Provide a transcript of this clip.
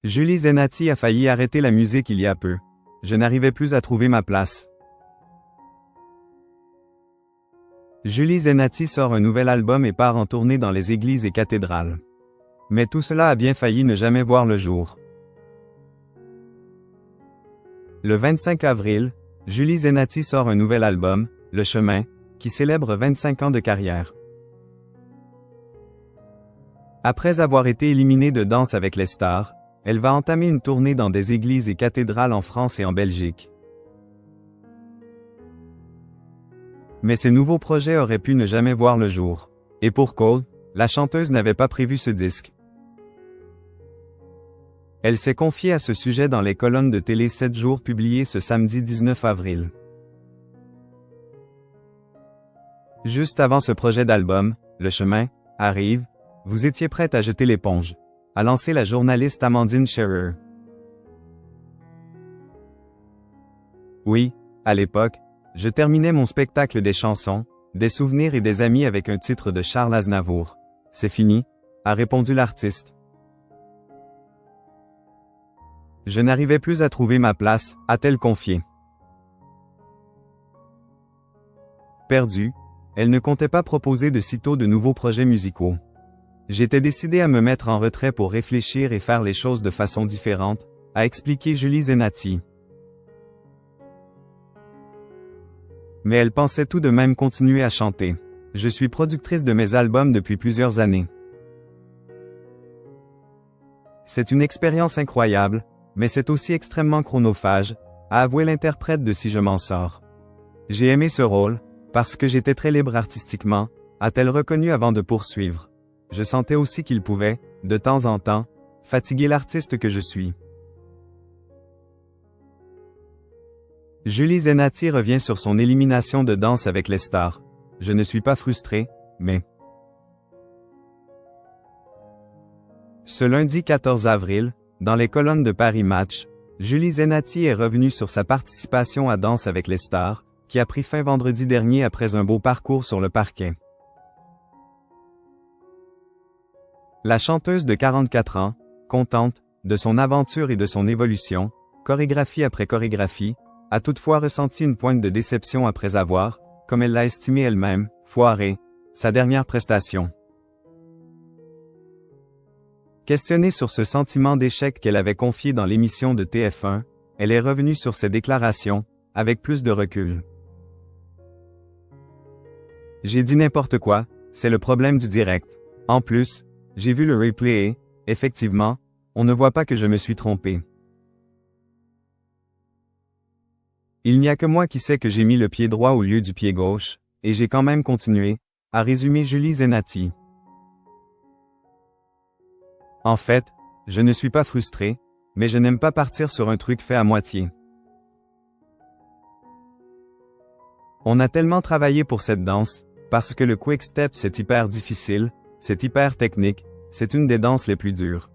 Julie Zenati a failli arrêter la musique il y a peu. Je n'arrivais plus à trouver ma place. Julie Zenati sort un nouvel album et part en tournée dans les églises et cathédrales. Mais tout cela a bien failli ne jamais voir le jour. Le 25 avril, Julie Zenati sort un nouvel album, Le Chemin, qui célèbre 25 ans de carrière. Après avoir été éliminée de Danse avec les stars, elle va entamer une tournée dans des églises et cathédrales en France et en Belgique. Mais ces nouveaux projets auraient pu ne jamais voir le jour. Et pour cause, la chanteuse n'avait pas prévu ce disque. Elle s'est confiée à ce sujet dans les colonnes de télé 7 jours publiées ce samedi 19 avril. Juste avant ce projet d'album, Le Chemin, arrive, vous étiez prête à jeter l'éponge, a lancé la journaliste Amandine Scherer. Oui, à l'époque, je terminais mon spectacle des chansons, des souvenirs et des amis avec un titre de Charles Aznavour. C'est fini, a répondu l'artiste. Je n'arrivais plus à trouver ma place, a-t-elle confié. Perdue, elle ne comptait pas proposer de sitôt de nouveaux projets musicaux. J'étais décidée à me mettre en retrait pour réfléchir et faire les choses de façon différente, a expliqué Julie Zenati. Mais elle pensait tout de même continuer à chanter. Je suis productrice de mes albums depuis plusieurs années. C'est une expérience incroyable, mais c'est aussi extrêmement chronophage, a avoué l'interprète de Si je m'en sors. J'ai aimé ce rôle, parce que j'étais très libre artistiquement, a-t-elle reconnu avant de poursuivre. Je sentais aussi qu'il pouvait, de temps en temps, fatiguer l'artiste que je suis. Julie Zenati revient sur son élimination de Danse avec les stars. Je ne suis pas frustrée, mais... Ce lundi 14 avril, dans les colonnes de Paris Match, Julie Zenati est revenue sur sa participation à Danse avec les stars, qui a pris fin vendredi dernier après un beau parcours sur le parquet. La chanteuse de 44 ans, contente de son aventure et de son évolution, chorégraphie après chorégraphie, a toutefois ressenti une pointe de déception après avoir, comme elle l'a estimé elle-même, foiré sa dernière prestation. Questionnée sur ce sentiment d'échec qu'elle avait confié dans l'émission de TF1, elle est revenue sur ses déclarations, avec plus de recul. J'ai dit n'importe quoi, c'est le problème du direct. En plus, j'ai vu le replay et, effectivement, on ne voit pas que je me suis trompé. Il n'y a que moi qui sais que j'ai mis le pied droit au lieu du pied gauche, et j'ai quand même continué, a résumé Julie Zenati. En fait, je ne suis pas frustrée, mais je n'aime pas partir sur un truc fait à moitié. On a tellement travaillé pour cette danse, parce que le quick step c'est hyper difficile, c'est hyper technique, c'est une des danses les plus dures.